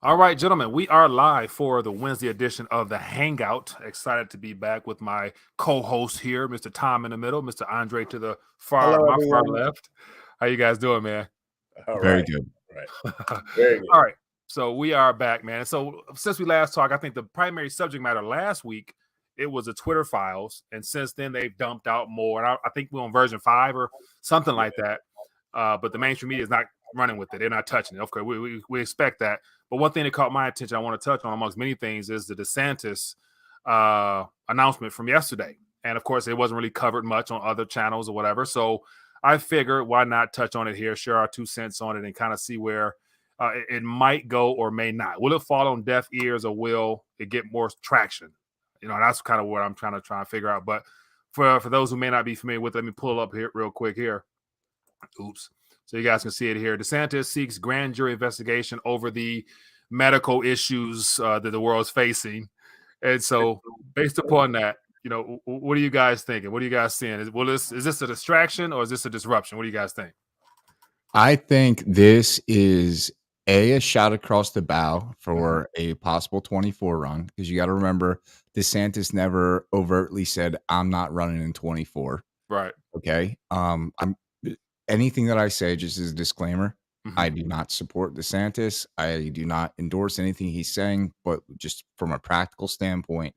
All right, gentlemen, we are live for the Wednesday edition of the Hangout. Excited to be back with my co-host here, Mr. Tom in the middle, Mr. Andre to the Hello, my far everyone. left. How you guys doing, man? All Very right, good. right, very good. All right, so we are back, man. So since we last talked, I think the primary subject matter last week it was the Twitter files, and since then they've dumped out more. And I think we're on version 5 or something like that. But the mainstream media is not running with it; they're not touching it. Okay, we expect that. But one thing that caught my attention, I want to touch on amongst many things, is the DeSantis announcement from yesterday. And of course, it wasn't really covered much on other channels or whatever. So I figured, why not touch on it here, share our 2 cents on it, and kind of see where it might go or may not. Will it fall on deaf ears, or will it get more traction? That's kind of what I'm trying to figure out. But for those who may not be familiar with it, let me pull up here real quick here. Oops. So you guys can see it here. DeSantis seeks grand jury investigation over the medical issues that the world's facing. And so based upon that, what are you guys thinking? What are you guys seeing? Is this a distraction or is this a disruption? What do you guys think? I think this is a shot across the bow for a possible 24 run, because you got to remember DeSantis never overtly said, I'm not running in 24. Right. Okay. I'm anything that I say just as a disclaimer. Mm-hmm. I do not support DeSantis. I do not endorse anything he's saying, but just from a practical standpoint,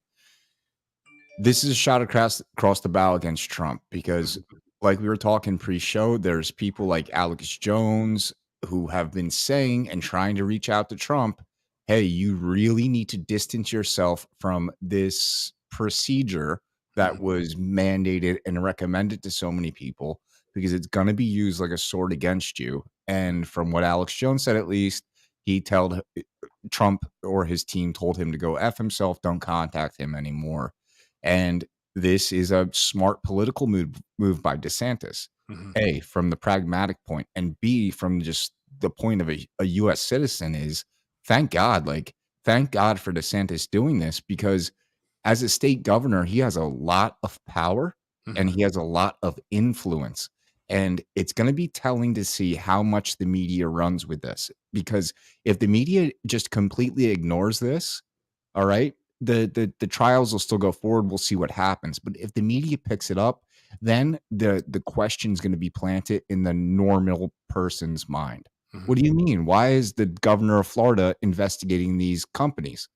this is a shot across the bow against Trump, because like we were talking pre-show, there's people like Alex Jones who have been saying and trying to reach out to Trump, hey, you really need to distance yourself from this procedure that was mandated and recommended to so many people, because it's going to be used like a sword against you. And from what Alex Jones said, at least, he told Trump, or his team told him to go F himself, don't contact him anymore. And this is a smart political move by DeSantis. A, from the pragmatic point, and B, from just the point of a U.S. citizen, is thank God for DeSantis doing this, because as a state governor, he has a lot of power and he has a lot of influence. And it's going to be telling to see how much the media runs with this, because if the media just completely ignores this, all right, the trials will still go forward. We'll see what happens. But if the media picks it up, then the question is going to be planted in the normal person's mind. What do you mean? Why is the governor of Florida investigating these companies?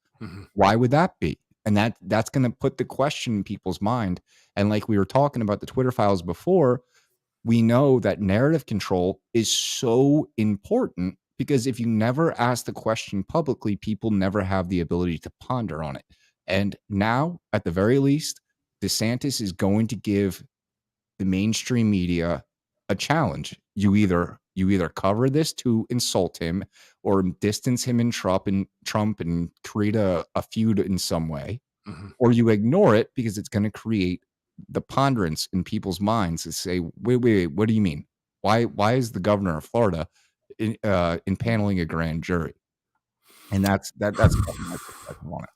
Why would that be? And that's going to put the question in people's mind. And like we were talking about the Twitter files before, we know that narrative control is so important, because if you never ask the question publicly, people never have the ability to ponder on it. And now, at the very least, DeSantis is going to give the mainstream media a challenge. You either cover this to insult him, or distance him in Trump and create a feud in some way, or you ignore it, because it's going to create the ponderance in people's minds to say, wait, what do you mean? Why is the governor of Florida impaneling a grand jury? And that's my perspective on it.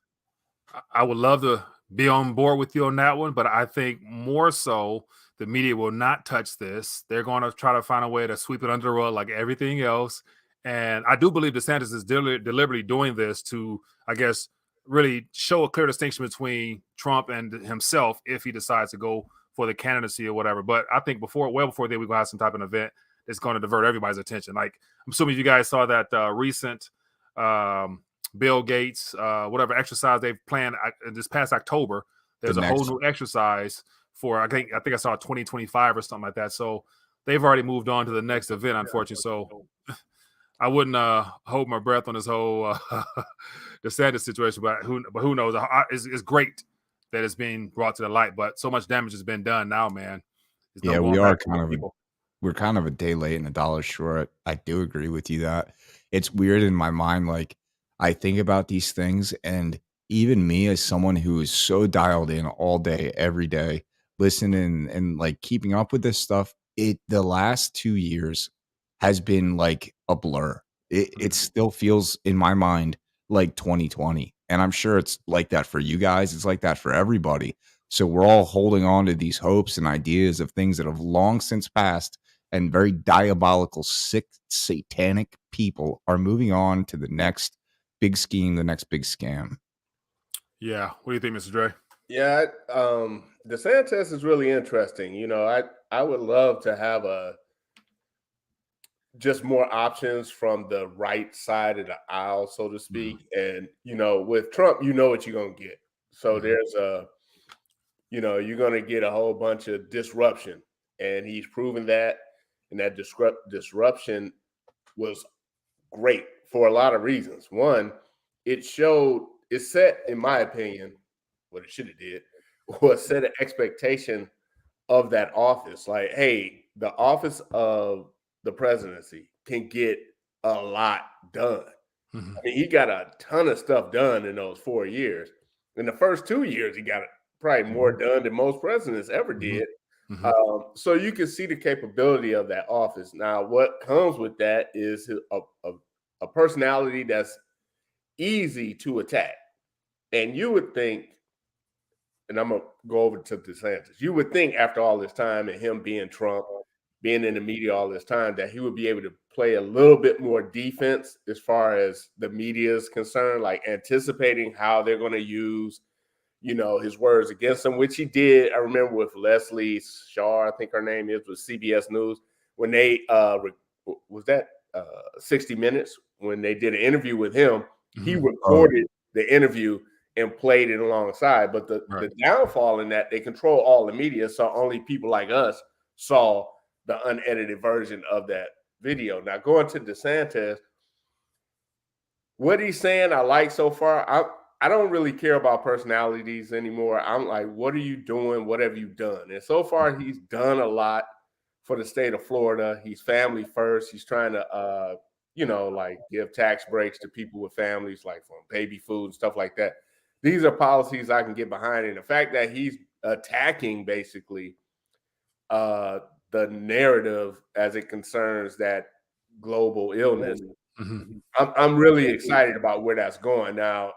I would love to be on board with you on that one, but I think more so the media will not touch this. They're going to try to find a way to sweep it under the rug like everything else. And I do believe DeSantis is deliberately doing this to, I guess, really show a clear distinction between Trump and himself if he decides to go for the candidacy or whatever. But I think well before then, we're going to have some type of event that's going to divert everybody's attention. Like, I'm assuming you guys saw that recent Bill Gates, whatever exercise they've planned this past October. There's a whole new exercise for, I think I saw 2025 or something like that. So they've already moved on to the next event, unfortunately. So I wouldn't hold my breath on this whole DeSantis situation, but who knows? It's great that it's being brought to the light, but so much damage has been done now, man. Yeah, we're kind of a day late and a dollar short. I do agree with you that it's weird in my mind. Like, I think about these things, and even me, as someone who is so dialed in all day, every day, listening and like keeping up with this stuff, the last 2 years has been like a blur. It still feels in my mind like 2020. And I'm sure it's like that for you guys. It's like that for everybody. So we're all holding on to these hopes and ideas of things that have long since passed, and very diabolical, sick, satanic people are moving on to the next big scheme, the next big scam. Yeah. What do you think, Mr. Dre? Yeah, DeSantis is really interesting. I would love to have just more options from the right side of the aisle, so to speak. And with Trump, you know what you're gonna get. So there's you're gonna get a whole bunch of disruption, and he's proven that. And that disruption was great for a lot of reasons. One, it set, in my opinion, what it should have did was set an expectation of that office. Like, hey, the office of the presidency can get a lot done. I mean, he got a ton of stuff done in those 4 years. In the first 2 years, he got probably more done than most presidents ever did. So you can see the capability of that office. Now, what comes with that is a personality that's easy to attack. And you would think, and I'm going to go over to DeSantis, you would think after all this time and him being Trump, being in the media all this time, that he would be able to play a little bit more defense as far as the media is concerned, like anticipating how they're going to use, his words against him, which he did. I remember with Leslie Shaw, I think her name is, with CBS News, when they, was that 60 Minutes, when they did an interview with him, he recorded the interview and played it alongside. But the downfall in that, they control all the media, so only people like us saw the unedited version of that video. Now, going to DeSantis, what he's saying I like so far. I don't really care about personalities anymore. I'm like, what are you doing? What have you done? And so far, he's done a lot for the state of Florida. He's family first. He's trying to, give tax breaks to people with families, like from baby food and stuff like that. These are policies I can get behind. And the fact that he's attacking basically the narrative as it concerns that global illness, I'm really excited about where that's going. Now,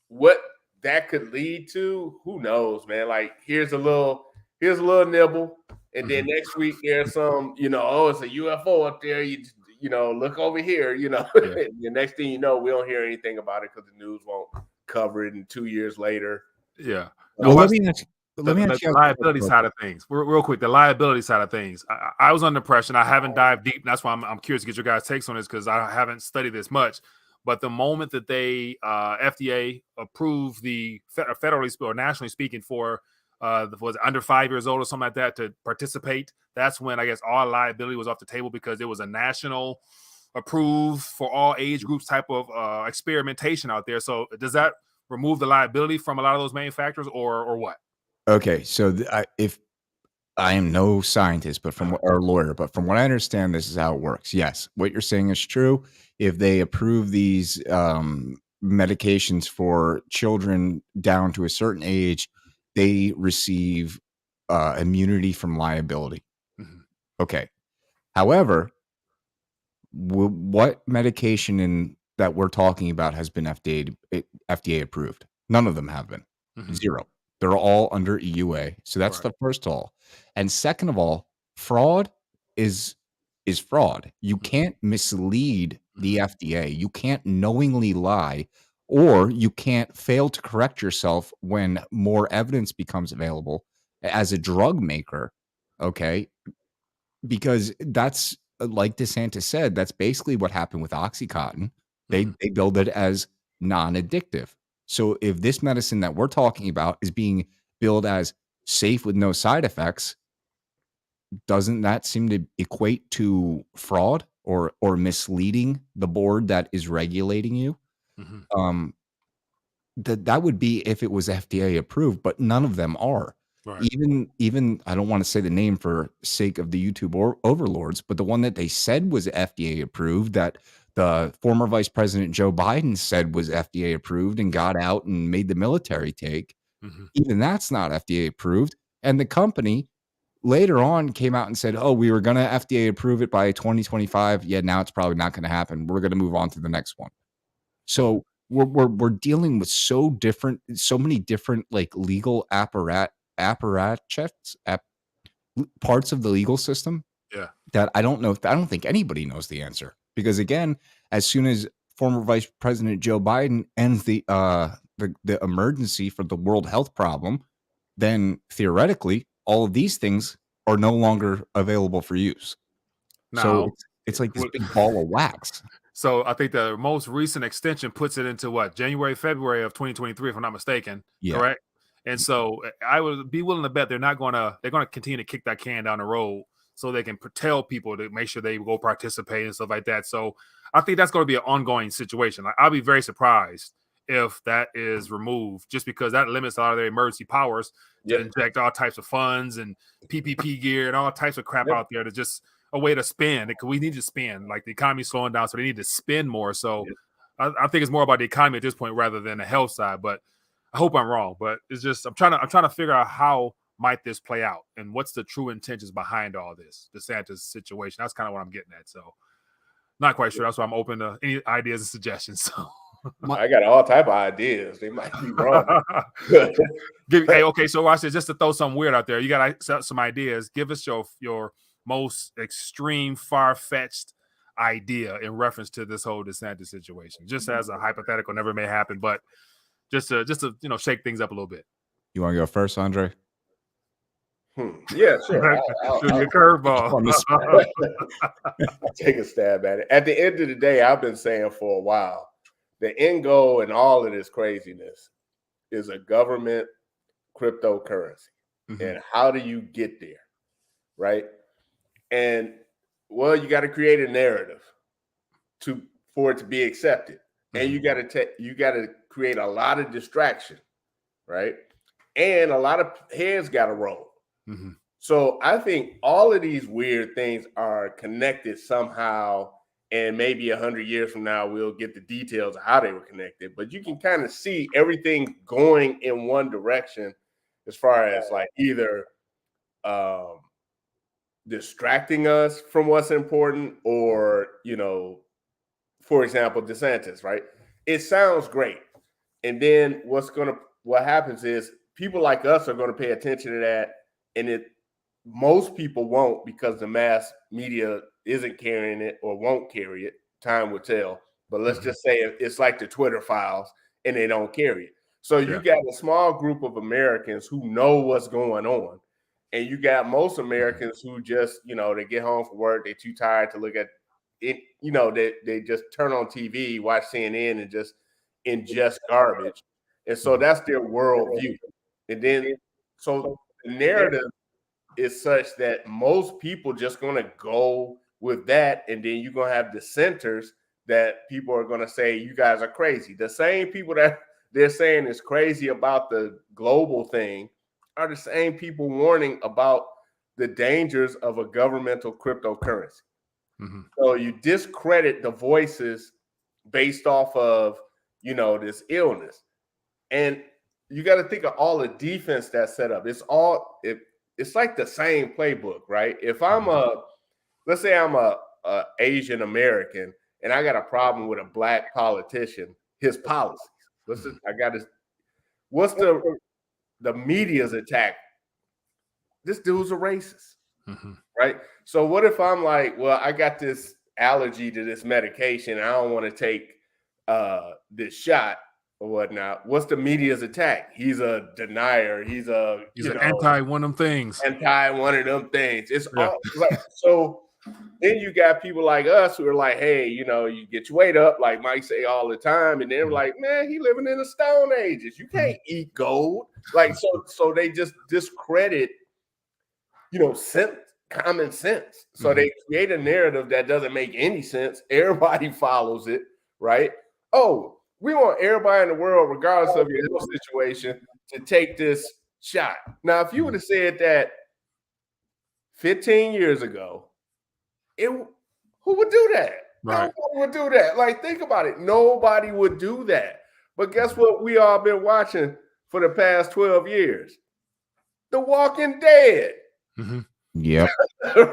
what that could lead to, who knows, man? Like, here's a little nibble, and then next week there's some, it's a UFO up there. You look over here, The next thing you know, we don't hear anything about it because the news won't cover it. And 2 years later, yeah. Well, let me ask you the liability side of things. Real quick, the liability side of things. I was under pressure. I haven't dived deep. And that's why I'm curious to get your guys' takes on this, because I haven't studied this much. But the moment that they FDA approved the federally or nationally speaking for was it under 5 years old or something like that to participate, that's when I guess all liability was off the table, because it was a national approved for all age groups type of experimentation out there. So does that remove the liability from a lot of those manufacturers, or what? Okay, so if I am no scientist, but or lawyer, but from what I understand, this is how it works. Yes, what you're saying is true. If they approve these medications for children down to a certain age, they receive immunity from liability. Okay. However, what medication that we're talking about has been FDA approved? None of them have been. Zero. They're all under EUA. So that's the first of all. And second of all, fraud is fraud. You can't mislead the FDA. You can't knowingly lie, or you can't fail to correct yourself when more evidence becomes available as a drug maker. Okay. Because that's, like DeSantis said, that's basically what happened with OxyContin. They billed it as non-addictive. So if this medicine that we're talking about is being billed as safe with no side effects, doesn't that seem to equate to fraud or misleading the board that is regulating you? That would be if it was FDA approved, but none of them are. Right. Even I don't want to say the name for sake of the YouTube overlords, but the one that they said was FDA approved, that the former Vice President Joe Biden said was FDA approved and got out and made the military take, even that's not FDA approved. And the company later on came out and said, oh, we were going to FDA approve it by 2025. Yeah, now it's probably not going to happen. We're going to move on to the next one. So we're dealing with so many different like legal parts of the legal system. Yeah, that I don't think anybody knows the answer, because again, as soon as former Vice President Joe Biden ends the emergency for the world health problem, then theoretically all of these things are no longer available for use. So it's like this big ball of wax. So I think the most recent extension puts it into what, January, February of 2023, if I'm not mistaken. Yeah. Correct. And so I would be willing to bet they're going to continue to kick that can down the road so they can tell people to make sure they go participate and stuff like that. So I think that's going to be an ongoing situation. Like, I'll be very surprised if that is removed, just because that limits a lot of their emergency powers to inject all types of funds and PPP gear and all types of crap out there to just a way to spend. Because we need to spend. Like, the economy's slowing down, so they need to spend more. So I think it's more about the economy at this point rather than the health side. But I hope I'm wrong. But it's just I'm trying to figure out how might this play out and what's the true intentions behind all this DeSantis situation. That's kind of what I'm getting at. So not quite sure. That's why I'm open to any ideas and suggestions. So I got all type of ideas. They might be wrong. Hey, okay, so watch this. Just to throw something weird out there, you got some ideas. Give us your most extreme, far-fetched idea in reference to this whole DeSantis situation, just as a hypothetical, never may happen, but just to shake things up a little bit. You want to go first, Andre? Yeah, sure. I'll your curveball. I'll take a stab at it. At the end of the day, I've been saying for a while, the end goal in all of this craziness is a government cryptocurrency. And how do you get there? Right? And well, you got to create a narrative for it to be accepted. And you got to create a lot of distraction, right? And a lot of heads got to roll. So I think all of these weird things are connected somehow, and maybe 100 years from now we'll get the details of how they were connected. But you can kind of see everything going in one direction, as far as like either distracting us from what's important, or for example, DeSantis, right? It sounds great, and then what happens is people like us are going to pay attention to that. And most people won't, because the mass media isn't carrying it or won't carry it. Time will tell. But let's just say it's like the Twitter files and they don't carry it. So you got a small group of Americans who know what's going on. And you got most Americans who just, they get home from work, they're too tired to look at it. They just turn on TV, watch CNN, and just ingest garbage. And so that's their worldview. And then, so the narrative is such that most people just going to go with that, and then you're going to have dissenters that people are going to say, you guys are crazy. The same people that they're saying is crazy about the global thing are the same people warning about the dangers of a governmental cryptocurrency. So you discredit the voices based off of, this illness. And you got to think of all the defense that's set up. It's like the same playbook, right? If let's say I'm a Asian American and I got a problem with a black politician, his policies. What's the media's attack? This dude's a racist, right? So what if I'm like, well, I got this allergy to this medication, I don't want to take this shot or whatnot? What's the media's attack? He's a denier. He's an anti one of them things. Anti one of them things. It's all like, so. Then you got people like us who are like, hey, you get your weight up, like Mike say all the time, and they're like, man, he living in the Stone Ages. You can't eat gold. Like, so they just discredit, common sense. So they create a narrative that doesn't make any sense. Everybody follows it, right? Oh, we want everybody in the world, regardless of your health situation, to take this shot. Now, if you would have said that 15 years ago, who would do that? Right. Nobody would do that. Like, think about it. Nobody would do that. But guess what? We all been watching for the past 12 years. The Walking Dead. Yep.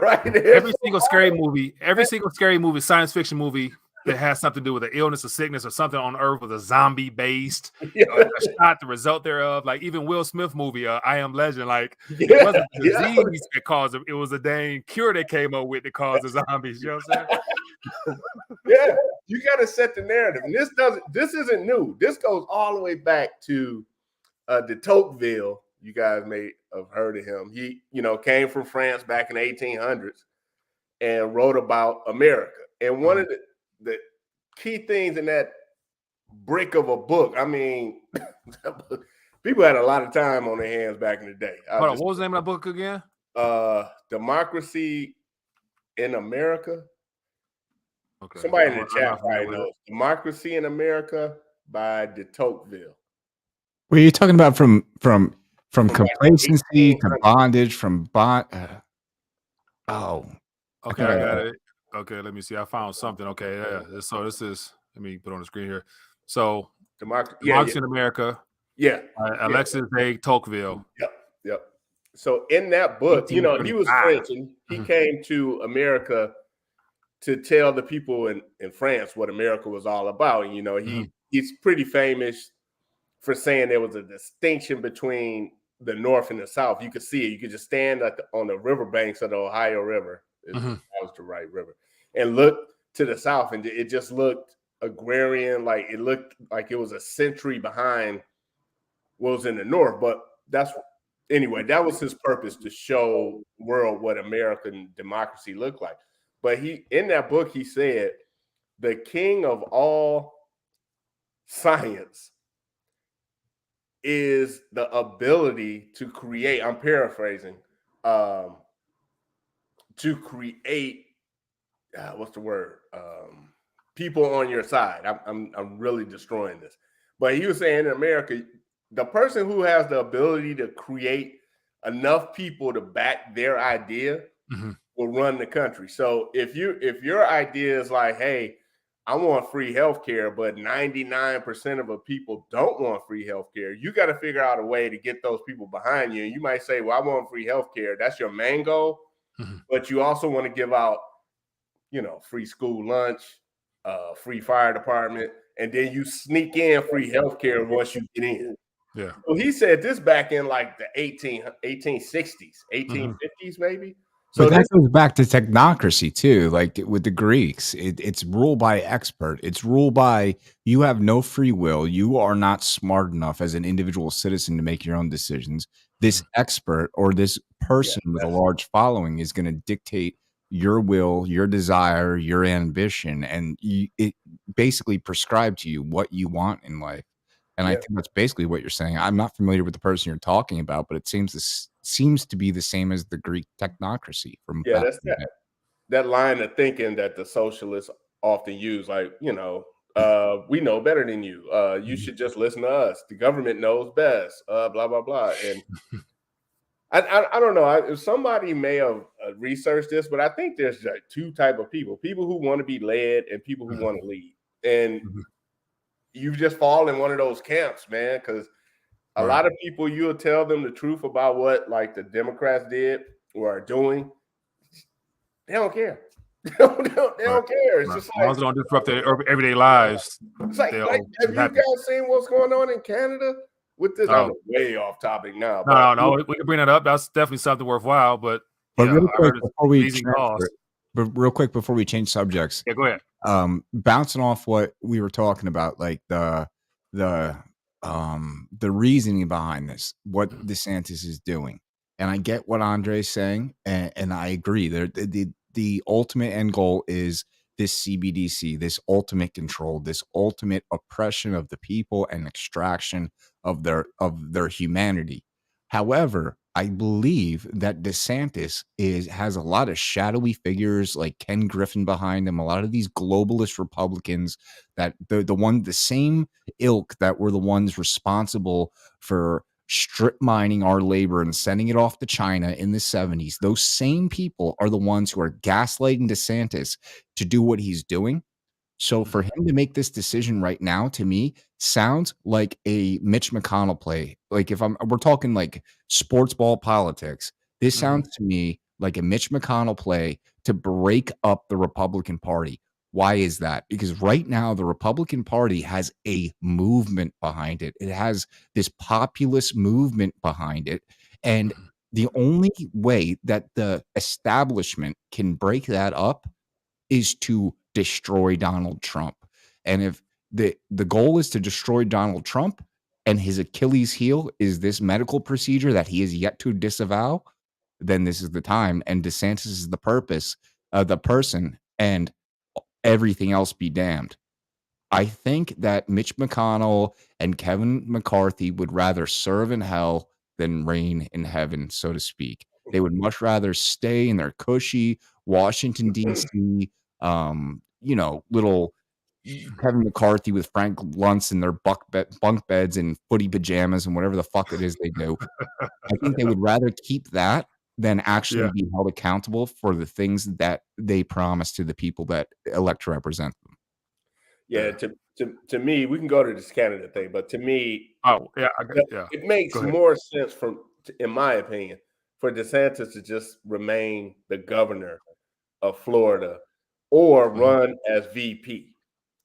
Right. Every single scary movie, science fiction movie that has something to do with an illness or sickness or something on Earth was a zombie based a shot, the result thereof. Like even Will Smith movie, I Am Legend, like it wasn't a disease that caused it was a dang cure they came up with that caused the zombies. You know what I'm saying? You got to set the narrative, and this isn't new. This goes all the way back to de Tocqueville. You guys may have heard of him. He, came from France back in the 1800s and wrote about America. And one of the key things in that brick of a book, I mean, people had a lot of time on their hands back in the day. Hold on, what was the name of that book again? Democracy in America. Okay. Somebody in the chat probably knows. Democracy in America by de Tocqueville. Were you talking about from complacency to bondage, from bond? Okay, I got it. Okay, let me see. I found something. Okay, yeah. So this is. Let me put on the screen here. So Democracy in America. Yeah. Alexis de Tocqueville. Yep. So in that book, he was French and he came to America to tell the people in France what America was all about. He's pretty famous for saying there was a distinction between the North and the South. You could see it. You could just stand on the riverbanks of the Ohio River. That was the right river. And look to the South, and it just looked agrarian. Like it looked like it was a century behind what was in the North. But that was his purpose, to show the world what American democracy looked like. But in that book, he said, the king of all science is the ability to create, I'm paraphrasing, to create, what's the word? People on your side. I'm really destroying this. But he was saying in America, the person who has the ability to create enough people to back their idea will run the country. So if your idea is like, hey, I want free healthcare, but 99% of the people don't want free healthcare, you got to figure out a way to get those people behind you. And you might say, well, I want free healthcare. That's your main goal. But you also want to give out, free school lunch, free fire department, and then you sneak in free healthcare once you get in. Yeah. So he said this back in like the 1860s, 1850s, maybe. So that goes back to technocracy too, like with the Greeks. It's ruled by expert. It's ruled by, you have no free will. You are not smart enough as an individual citizen to make your own decisions. This expert or this person with a large following is going to dictate your will, your desire, your ambition, and it basically prescribe to you what you want in life. And I think that's basically what you're saying. I'm not familiar with the person you're talking about, but it seems to be the same as the Greek technocracy. That's that line of thinking that the socialists often use, like, we know better than you. You should just listen to us. The government knows best. Blah blah blah. And I don't know. Somebody may have researched this, but I think there's like two type of people: people who want to be led and people who want to lead. And you just fall in one of those camps, man, because a lot of people, you'll tell them the truth about what like the Democrats did or are doing. They don't care. They don't care. It's just like, as long as they don't disrupt their everyday lives. It's like have you guys seen what's going on in Canada with this? I'm way off topic now. No, we can bring that up. That's definitely something worthwhile. But real quick before we change subjects. Yeah, go ahead. Bouncing off what we were talking about, like the reasoning behind this, what DeSantis is doing, and I get what Andre's saying, and I agree. The ultimate end goal is this CBDC, this ultimate control, this ultimate oppression of the people and extraction of their humanity. However, I believe that DeSantis has a lot of shadowy figures like Ken Griffin behind him, a lot of these globalist Republicans that the same ilk that were the ones responsible for strip mining our labor and sending it off to China in the 70s. Those same people are the ones who are gaslighting DeSantis to do what he's doing. So for him to make this decision right now, to me, sounds like a Mitch McConnell play. Like we're talking like sports ball politics. This sounds to me like a Mitch McConnell play to break up the Republican Party. Why is that? Because right now the Republican Party has a movement behind it. It has this populist movement behind it. And the only way that the establishment can break that up is to destroy Donald Trump. And if the goal is to destroy Donald Trump and his Achilles heel is this medical procedure that he is yet to disavow, then this is the time. And DeSantis is the purpose of the person, and everything else be damned. I think that Mitch McConnell and Kevin McCarthy would rather serve in hell than reign in heaven, so to speak. They would much rather stay in their cushy Washington, D.C., little Kevin McCarthy with Frank Luntz in their bunk beds and footy pajamas and whatever the fuck it is they do. I think they would rather keep that than actually be held accountable for the things that they promise to the people that elect to represent them. Yeah, to me, we can go to this Canada thing, but to me, it makes more sense in my opinion, for DeSantis to just remain the governor of Florida or run as VP.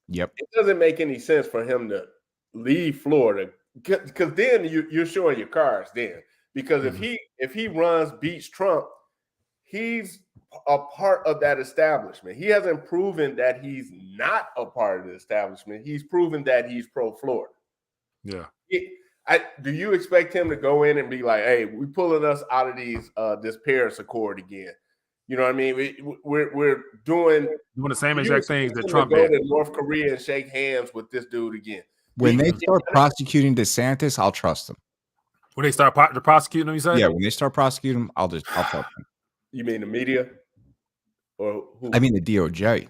Yep. It doesn't make any sense for him to leave Florida because then you're showing your cards then. Because if he runs, beats Trump, he's a part of that establishment. He hasn't proven that he's not a part of the establishment. He's proven that he's pro-Florida. Yeah. Do you expect him to go in and be like, "Hey, we pulling us out of this Paris Accord again"? You know what I mean? We're doing the same exact things that Trump did. Go to North Korea and shake hands with this dude again. When they start prosecuting DeSantis, I'll trust them. When they start prosecuting him, you say? Yeah, when they start prosecuting him, I'll trust them. You mean the media? Or who? I mean the DOJ.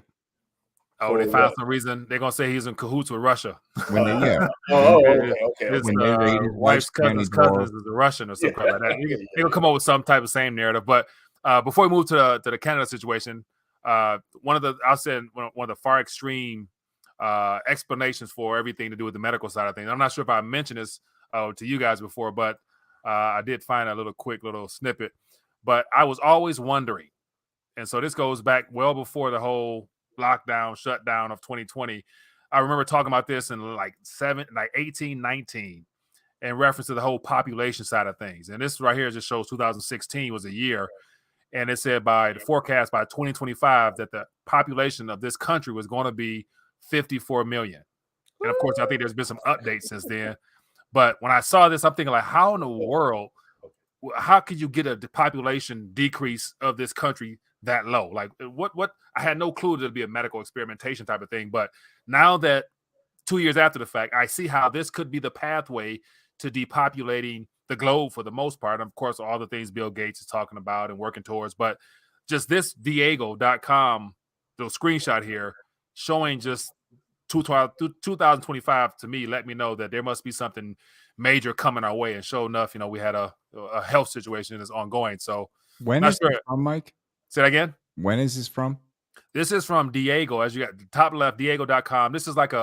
Oh, they found some reason they're gonna say he's in cahoots with Russia. Okay. His wife's cousin's cousin is a Russian or something like that. They're gonna come up with some type of same narrative. But before we move to the Canada situation, one of the far extreme explanations for everything to do with the medical side of things. I'm not sure if I mentioned this to you guys before, but I did find a quick little snippet. But I was always wondering, and so this goes back well before the whole lockdown, shutdown of 2020. I remember talking about this in 18, 19 in reference to the whole population side of things. And this right here just shows 2016 was a year. And it said by the forecast by 2025 that the population of this country was going to be 54 million. And of course, I think there's been some updates since then. But when I saw this, I'm thinking how in the world, how could you get the population decrease of this country that low? Like what I had no clue that it'd be a medical experimentation type of thing. But now that 2 years after the fact, I see how this could be the pathway to depopulating the globe for the most part. And of course, all the things Bill Gates is talking about and working towards. But just this Diego.com, the screenshot here showing just 2025 to me, let me know that there must be something major coming our way. And sure enough, we had a health situation that's ongoing. So when is it from, Mike? Say that again. When is this from? This is from Diego. As you got the top left, Diego.com. This is like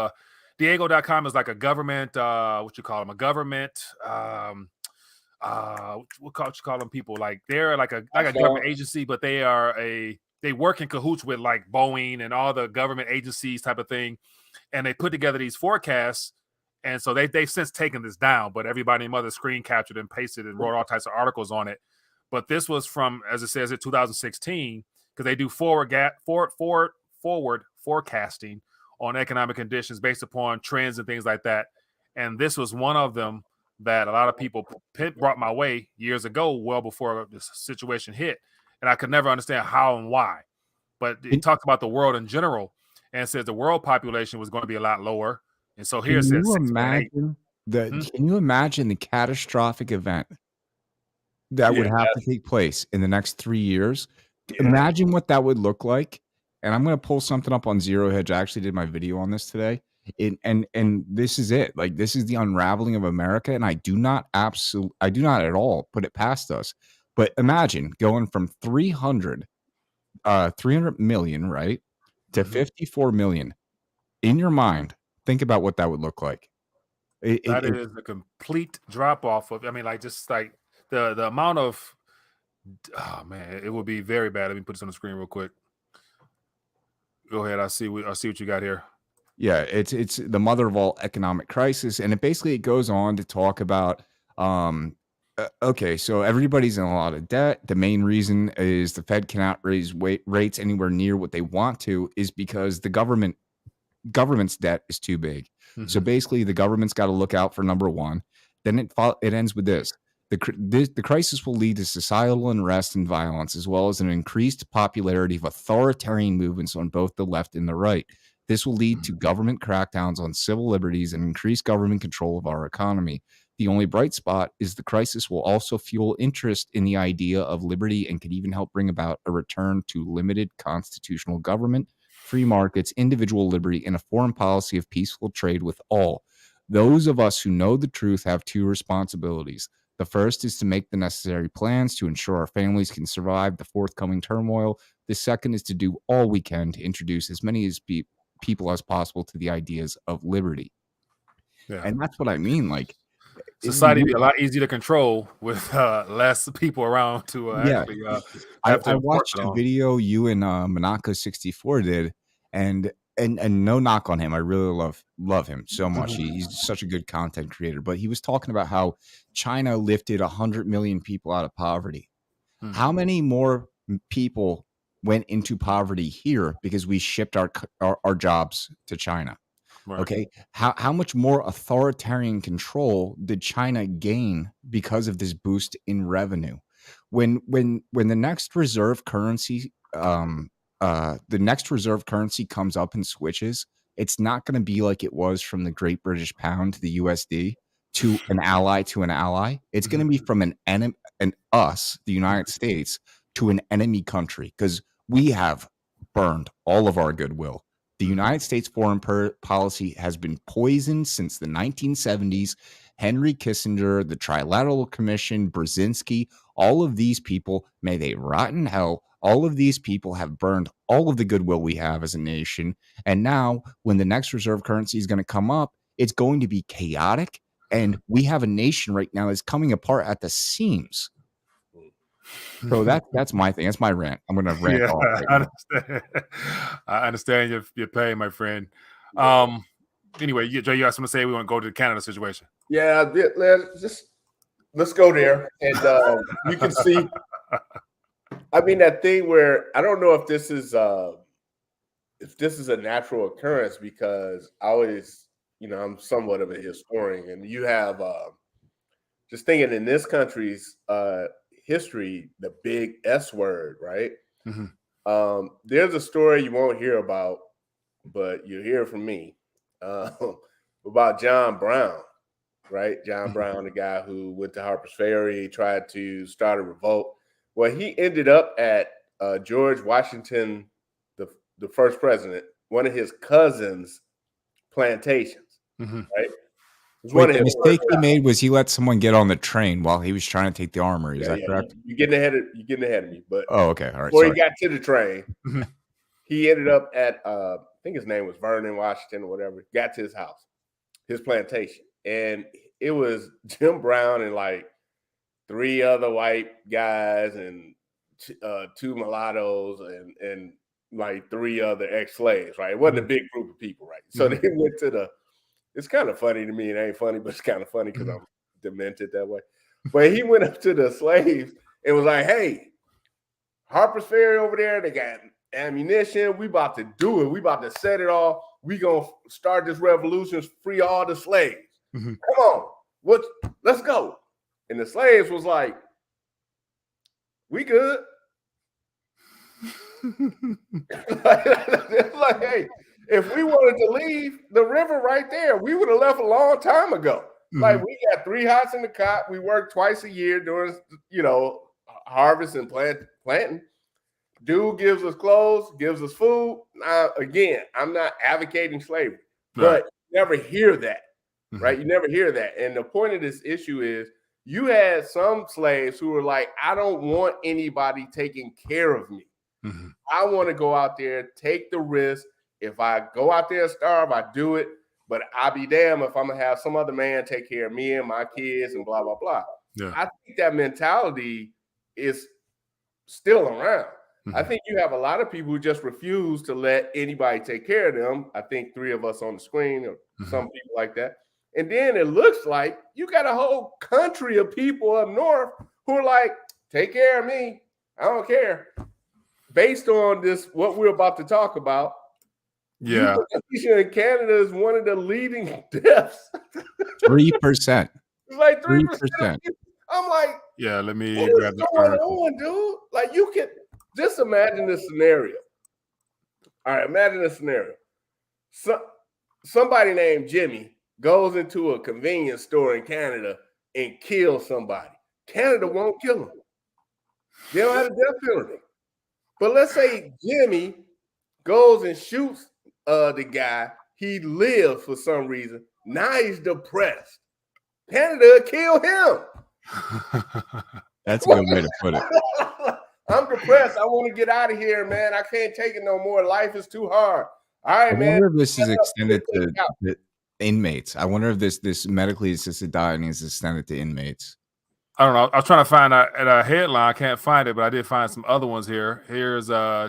Diego.com is like a government, what you call them? A government, what you call them people? Like they're like a government agency, but they work in cahoots with like Boeing and all the government agencies type of thing. And they put together these forecasts. And so they've since taken this down, but everybody in mother screen captured and pasted and wrote all types of articles on it. But this was from, as it says, in 2016, because they do forward forecasting on economic conditions based upon trends and things like that. And this was one of them that a lot of people brought my way years ago, well before this situation hit. And I could never understand how and why. But it talked about the world in general and says the world population was going to be a lot lower. And so here it says, can you imagine the catastrophic event that would have to take place in the next 3 years? Yeah. Imagine what that would look like. And I'm going to pull something up on Zero Hedge. I actually did my video on this today. And this is it. Like, this is the unraveling of America. And I do not at all put it past us. But imagine going from 300 million, right, to 54 million. In your mind, think about what that would look like. That is a complete drop off of, just like the amount of, oh man, it would be very bad. Let me put this on the screen real quick. Go ahead. I see what you got here. Yeah, it's the mother of all economic crisis, and it goes on to talk about okay, so everybody's in a lot of debt. The main reason is the Fed cannot raise rates anywhere near what they want to is because the government government's debt is too big. So basically, the government's got to look out for number one. Then it ends with this. The crisis will lead to societal unrest and violence, as well as an increased popularity of authoritarian movements on both the left and the right. This will lead to government crackdowns on civil liberties and increased government control of our economy. The only bright spot is the crisis will also fuel interest in the idea of liberty and could even help bring about a return to limited constitutional government, free markets, individual liberty, and a foreign policy of peaceful trade with all. Those of us who know the truth have two responsibilities. The first is to make the necessary plans to ensure our families can survive the forthcoming turmoil. The second is to do all we can to introduce as many people as possible to the ideas of liberty. Yeah. And that's what I mean. Like, society would be a lot easier to control with less people around to actually. I watched a video you and Monaco64 did, and no knock on him. I really love him so much. He's such a good content creator. But he was talking about how China lifted 100 million people out of poverty. How many more people went into poverty here because we shipped our jobs to China? Right. Okay, how much more authoritarian control did China gain because of this boost in revenue? When the next reserve currency comes up and switches, it's not going to be like it was from the Great British Pound to the USD to an ally to an ally. It's going to be from the United States, to an enemy country, because we have burned all of our goodwill. The United States foreign policy has been poisoned since the 1970s. Henry Kissinger, the Trilateral Commission, Brzezinski, all of these people, may they rot in hell. All of these people have burned all of the goodwill we have as a nation. And now, when the next reserve currency is going to come up, it's going to be chaotic. And we have a nation right now that's coming apart at the seams. So that's my thing. That's my rant. I'm going to rant off right now. I understand your pain, my friend. Anyway, Joe, you have something to say? We want to go to the Canada situation. Yeah, let's go there, and you can see. I mean, that thing where I don't know if this is a natural occurrence, because I always, I'm somewhat of a historian, and you have just thinking in this country's history, the big S word, right? There's a story you won't hear about, but you'll hear from me about John Brown, right? John Brown, the guy who went to Harper's Ferry, tried to start a revolt. Well, he ended up at George Washington, the first president, one of his cousins' plantations, right? Wait, the mistake he made was he let someone get on the train while he was trying to take the armory. Is that correct? You're getting ahead of me. But okay, all right. Before he got to the train, he ended up at I think his name was Vernon, Washington, or whatever. Got to his house, his plantation, and it was Jim Brown and like 3 other white guys and 2 mulattoes and like 3 other ex-slaves. Right, it wasn't a big group of people, right? So they went to the. It's kind of funny to me. It ain't funny, but it's kind of funny because I'm demented that way. But he went up to the slaves and was like, "Hey, Harper's Ferry over there, they got ammunition. We about to do it. We about to set it off. We gonna start this revolution, free all the slaves. Come on, let's go." And the slaves was like, "We good." like, hey. If we wanted to leave, the river right there, we would have left a long time ago. Like, we got 3 hots in the cot. We work twice a year during, harvest and planting. Dude gives us clothes, gives us food. Now, again, I'm not advocating slavery, but you never hear that, right? You never hear that. And the point of this issue is you had some slaves who were like, I don't want anybody taking care of me. I want to go out there, take the risk. If I go out there and starve, I do it, but I'll be damned if I'm going to have some other man take care of me and my kids and blah, blah, blah. Yeah. I think that mentality is still around. I think you have a lot of people who just refuse to let anybody take care of them. I think 3 of us on the screen or some people like that. And then it looks like you got a whole country of people up north who are like, take care of me. I don't care. Based on this, what we're about to talk about, Yeah. Euthanasia in Canada is one of the leading deaths. 3%. It's like 3%. 3%. I'm like, Yeah, let me what grab is the going article. on, dude? Like, you can just imagine this scenario. All right, imagine this scenario. Somebody named Jimmy goes into a convenience store in Canada and kills somebody. Canada won't kill him. They don't have a death penalty. But let's say Jimmy goes and shoots the guy. He lives for some reason. Now he's depressed. Canada kill him. That's a good way to put it. I'm depressed. I want to get out of here, man. I can't take it no more. Life is too hard. All right, I man. wonder if this is extended to inmates. I wonder if this medically assisted dying is extended to inmates. I don't know. I was trying to find a headline. I can't find it, but I did find some other ones here. Here's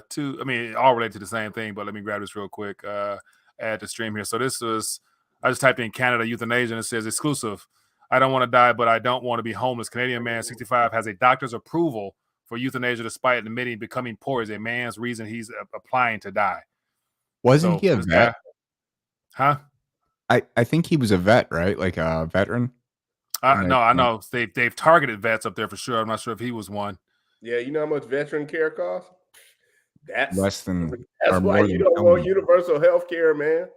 two. I mean, all related to the same thing, but let me grab this real quick. Add the stream here. So this was, I just typed in Canada euthanasia and it says exclusive. I don't want to die, but I don't want to be homeless. Canadian man, 65, has a doctor's approval for euthanasia despite admitting becoming poor is a man's reason he's applying to die. Wasn't he a vet? Huh? I think he was a vet, right? Like a veteran. No, I know they've targeted vets up there for sure. I'm not sure if he was one. Yeah, you know how much veteran care costs? That's less than. That's why you don't want universal health care, man.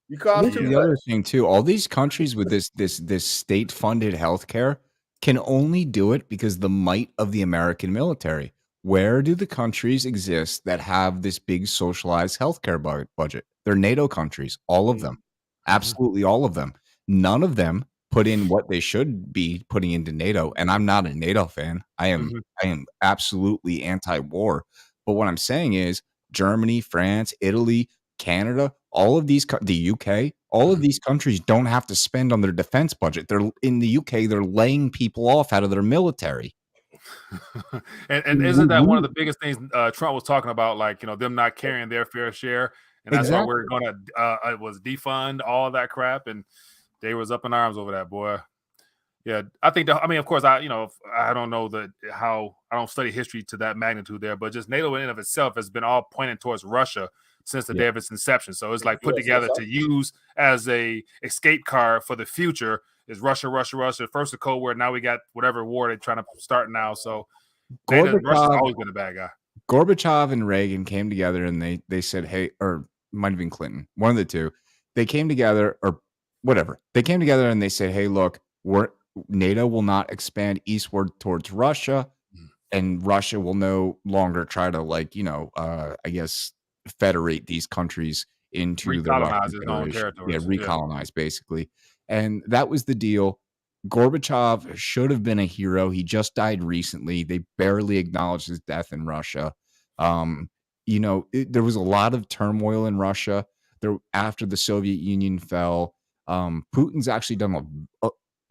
You cost too much. The other thing too, all these countries with this state-funded healthcare can only do it because the might of the American military. Where do the countries exist that have this big socialized healthcare budget? They're NATO countries, all of them, absolutely all of them. None of them put in what they should be putting into NATO. And I'm not a NATO fan. I am absolutely anti-war. But what I'm saying is Germany, France, Italy, Canada, all of these, the UK, all of these countries don't have to spend on their defense budget. They're in the UK, they're laying people off out of their military. and isn't that one of the biggest things Trump was talking about? Like, you know, them not carrying their fair share. And that's why we're going to, it was defund all that crap. And they was up in arms over that, boy. Yeah, I think, I mean, of course, I don't know how I don't study history to that magnitude there, but just NATO in and of itself has been all pointing towards Russia since the day of its inception. So it's like put together to use as a escape card for the future is Russia. First the Cold War, now we got whatever war they're trying to start now. So Russia's always been a bad guy. Gorbachev and Reagan came together and they said, hey, or might have been Clinton, one of the two. They came together or whatever. They came together and they said, hey, look, NATO will not expand eastward towards Russia, and Russia will no longer try to, like, I guess, federate these countries into the Russian Federation. Yeah, recolonize basically. And that was the deal. Gorbachev should have been a hero. He just died recently. They barely acknowledged his death in Russia. There was a lot of turmoil in Russia there after the Soviet Union fell. Putin's actually done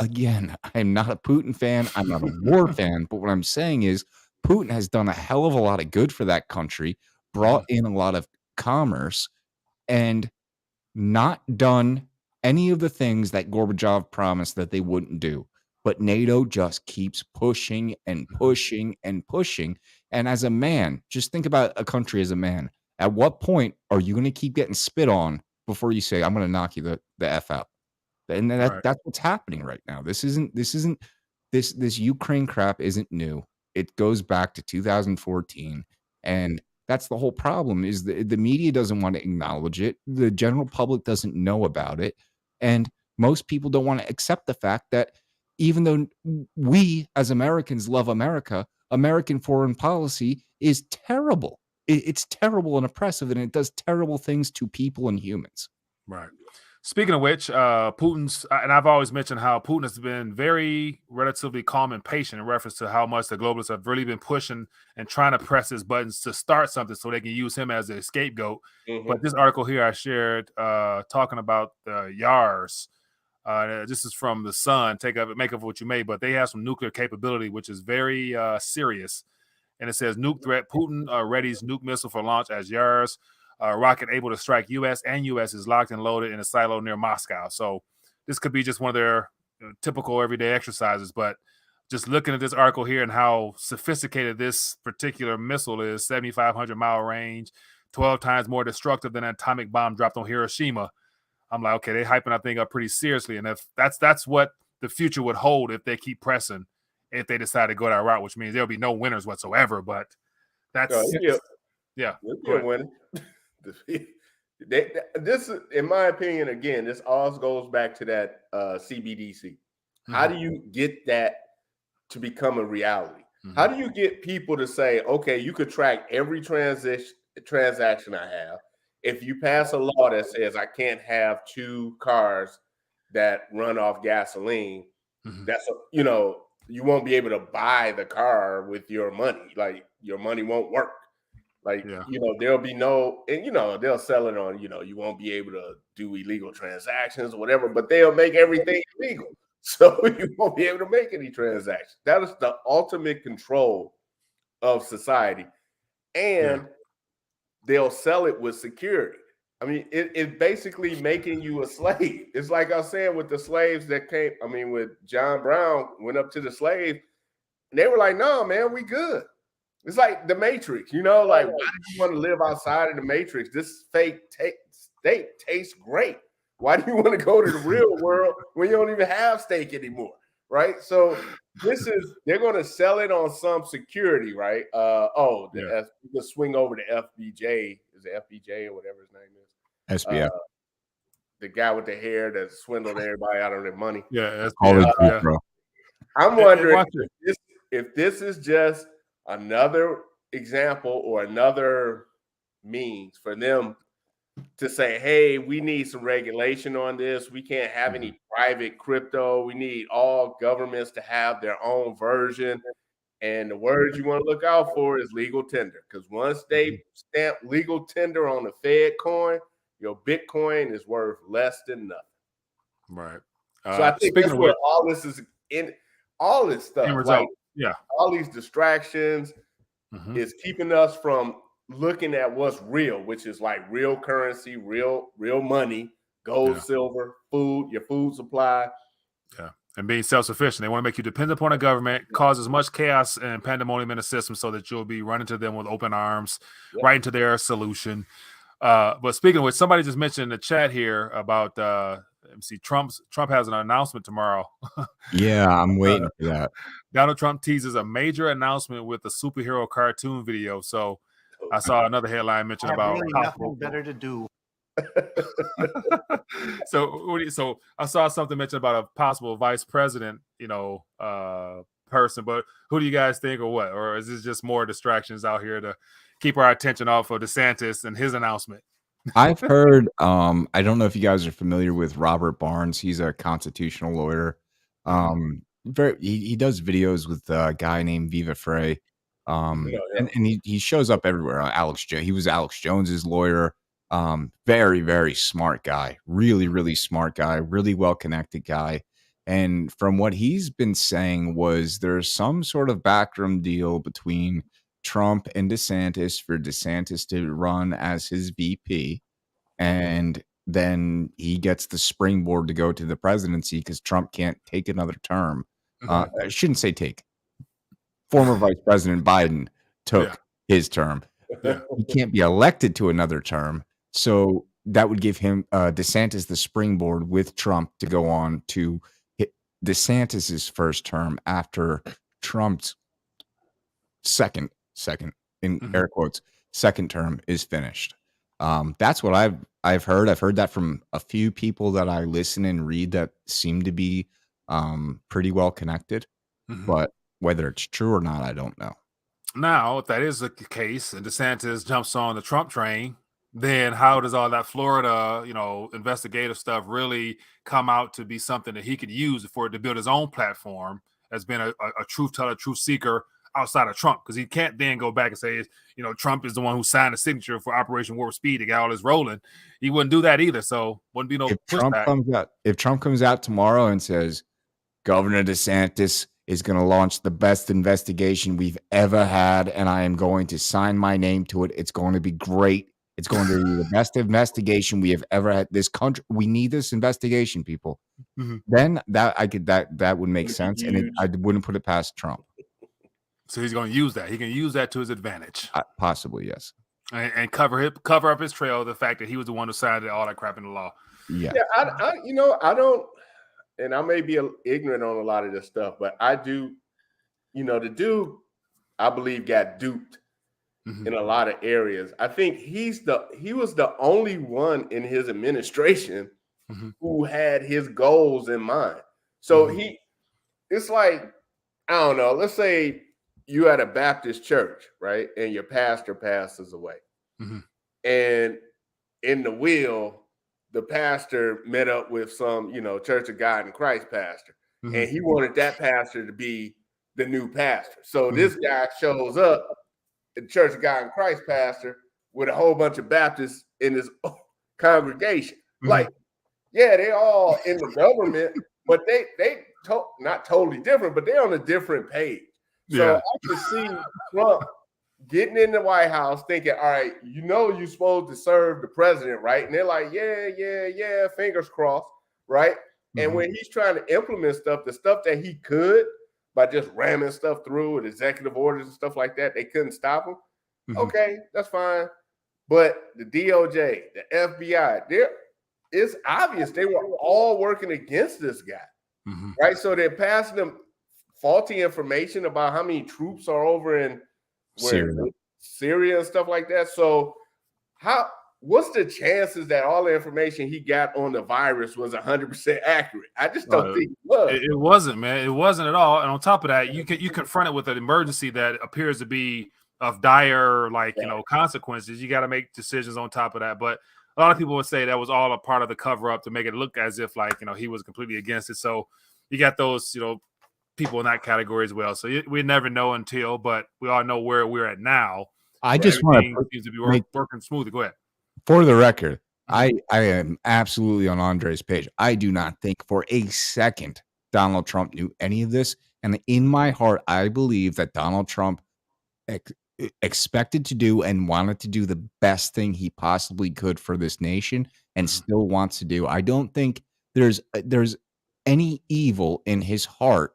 again, I'm not a Putin fan. I'm not a war fan. But what I'm saying is Putin has done a hell of a lot of good for that country, brought in a lot of commerce, and not done any of the things that Gorbachev promised that they wouldn't do. But NATO just keeps pushing and pushing and pushing. And as a man, just think about a country as a man. At what point are you going to keep getting spit on before you say, I'm going to knock you the F out? And that's what's happening right now. This Ukraine crap isn't new. It goes back to 2014. And that's the whole problem is the media doesn't want to acknowledge it. The general public doesn't know about it. And most people don't want to accept the fact that even though we as Americans love America, American foreign policy is terrible. It's terrible and oppressive, and it does terrible things to people and humans. Right. Speaking of which, Putin's, and I've always mentioned how Putin has been very relatively calm and patient in reference to how much the globalists have really been pushing and trying to press his buttons to start something so they can use him as a scapegoat. But this article here I shared talking about the YARS. This is from The Sun. Make of what you may, but they have some nuclear capability, which is very serious. And it says, nuke threat, Putin readies nuke missile for launch as YARS. Rocket able to strike U.S. and U.S. is locked and loaded in a silo near Moscow. So this could be just one of their typical everyday exercises. But just looking at this article here and how sophisticated this particular missile is, 7,500 mile range, 12 times more destructive than an atomic bomb dropped on Hiroshima. I'm like, okay, they're hyping that thing up pretty seriously. And if that's what the future would hold if they keep pressing, if they decide to go that route, which means there'll be no winners whatsoever. But that's yeah. Winner. This, in my opinion, again, this all goes back to that CBDC. How do you get that to become a reality? How do you get people to say, okay, you could track every transaction I have? If you pass a law that says I can't have 2 cars that run off gasoline, that's you won't be able to buy the car with your money. Like, your money won't work. Like, there'll be no, and they'll sell it on, you won't be able to do illegal transactions or whatever, but they'll make everything illegal. So you won't be able to make any transactions. That is the ultimate control of society. And they'll sell it with security. I mean, it's basically making you a slave. It's like I was saying with the slaves that came, with John Brown went up to the slaves, and they were like, no, man, we good. It's like the Matrix, like, why do you want to live outside of the Matrix? This fake steak tastes great. Why do you want to go to the real world when you don't even have steak anymore, right? So they're going to sell it on some security, right? You can swing over to FBJ. Is it FBJ or whatever his name is? SBF. The guy with the hair that swindled everybody out of their money. Yeah, SBF. I'm wondering if this is just another example or another means for them to say, hey, we need some regulation on this. We can't have any private crypto. We need all governments to have their own version. And the words you want to look out for is legal tender. Because once they stamp legal tender on the Fed coin, your Bitcoin is worth less than nothing. Right. So I think that's where all this is in, all this stuff. Like, all these distractions is keeping us from looking at what's real, which is like real currency, real money, gold, silver, food, your food supply. Yeah. And being self-sufficient. They want to make you dependent upon a government, cause as much chaos and pandemonium in the system so that you'll be running to them with open arms, right into their solution. But speaking of which, somebody just mentioned in the chat here about Trump has an announcement tomorrow. Yeah, I'm waiting for that. Donald Trump teases a major announcement with a superhero cartoon video. So I saw another headline mention about really nothing better to do. So I saw something mentioned about a possible vice president, person. But who do you guys think, or what? Or is this just more distractions out here to keep our attention off of DeSantis and his announcement? I've heard. I don't know if you guys are familiar with Robert Barnes. He's a constitutional lawyer. He does videos with a guy named Viva Frey. And he shows up everywhere. He was Alex Jones's lawyer. Very, very smart guy. Really, really smart guy. Really well connected guy. And from what he's been saying was there's some sort of backroom deal between Trump and DeSantis for DeSantis to run as his VP, and then he gets the springboard to go to the presidency because Trump can't take another term. I shouldn't say take. Former Vice President Biden took his term. He can't be elected to another term, so that would give him DeSantis the springboard with Trump to go on to DeSantis's first term after Trump's second in air quotes second term is finished. That's what I've heard. I've heard that from a few people that I listen and read that seem to be pretty well connected, but whether it's true or not, I don't know. Now, if that is the case and DeSantis jumps on the Trump train, then how does all that Florida, investigative stuff really come out to be something that he could use for it to build his own platform as being a truth teller, truth seeker outside of Trump? Because he can't then go back and say, Trump is the one who signed the signature for Operation Warp Speed to get all this rolling. He wouldn't do that either. So wouldn't be no pushback. If Trump comes out tomorrow and says, Governor DeSantis is going to launch the best investigation we've ever had, and I am going to sign my name to it. It's going to be great. It's going to be the best investigation we have ever had. This country, we need this investigation, people. Then that would make sense, and I wouldn't put it past Trump. So he's going to use that. He can use that to his advantage. Possibly, yes. and cover up his trail. The fact that he was the one who signed all that crap in the law. Yeah. I don't, and I may be ignorant on a lot of this stuff, but I do, the dude, I believe, got duped in a lot of areas. I think he was the only one in his administration who had his goals in mind. So it's like, I don't know, let's say you at a Baptist church, right? And your pastor passes away. And in the will, the pastor met up with some, Church of God in Christ pastor. And he wanted that pastor to be the new pastor. So this guy shows up at Church of God in Christ pastor with a whole bunch of Baptists in his congregation. Like, yeah, they all in the government, but they not totally different, but they're on a different page. So I can see Trump getting in the White House thinking, all right, you're supposed to serve the president, right? And they're like, yeah, fingers crossed, right? And when he's trying to implement stuff, the stuff that he could by just ramming stuff through with executive orders and stuff like that, they couldn't stop him. Okay, that's fine. But the DOJ, the FBI, it's obvious they were all working against this guy, right? So they're passing them faulty information about how many troops are over in Syria and stuff like that. So what's the chances that all the information he got on the virus was 100% accurate? I just don't think it was. It wasn't, man. It wasn't at all. And on top of that, you confront it with an emergency that appears to be of dire, consequences. You got to make decisions on top of that. But a lot of people would say that was all a part of the cover up to make it look as if he was completely against it. So you got those, people in that category as well. So we never know until, but we all know where we're at now. I just want to seems to be working smoothly. Go ahead. For the record, I am absolutely on Andre's page. I do not think for a second Donald Trump knew any of this. And in my heart, I believe that Donald Trump expected to do and wanted to do the best thing he possibly could for this nation and still wants to do. I don't think there's any evil in his heart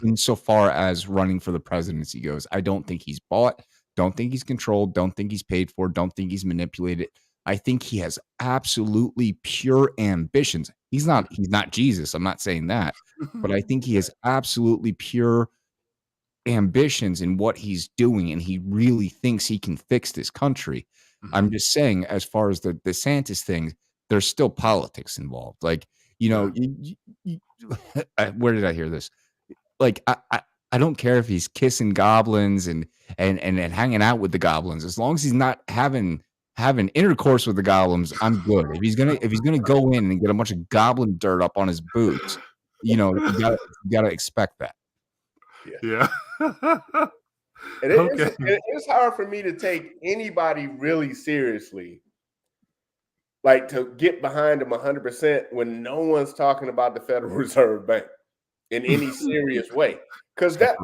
insofar as running for the presidency goes. I don't think he's bought, don't think he's controlled, don't think he's paid for, don't think he's manipulated. I think he has absolutely pure ambitions. He's not Jesus. I'm not saying that, but I think he has absolutely pure ambitions in what he's doing, and he really thinks he can fix this country. I'm just saying, as far as the DeSantis thing, there's still politics involved. Like, where did I hear this? Like, I don't care if he's kissing goblins and hanging out with the goblins, as long as he's not having intercourse with the goblins, I'm good. If he's gonna go in and get a bunch of goblin dirt up on his boots, you gotta expect that. Yeah. It's hard for me to take anybody really seriously, like to get behind them 100% when no one's talking about the Federal Reserve Bank in any serious way, because that's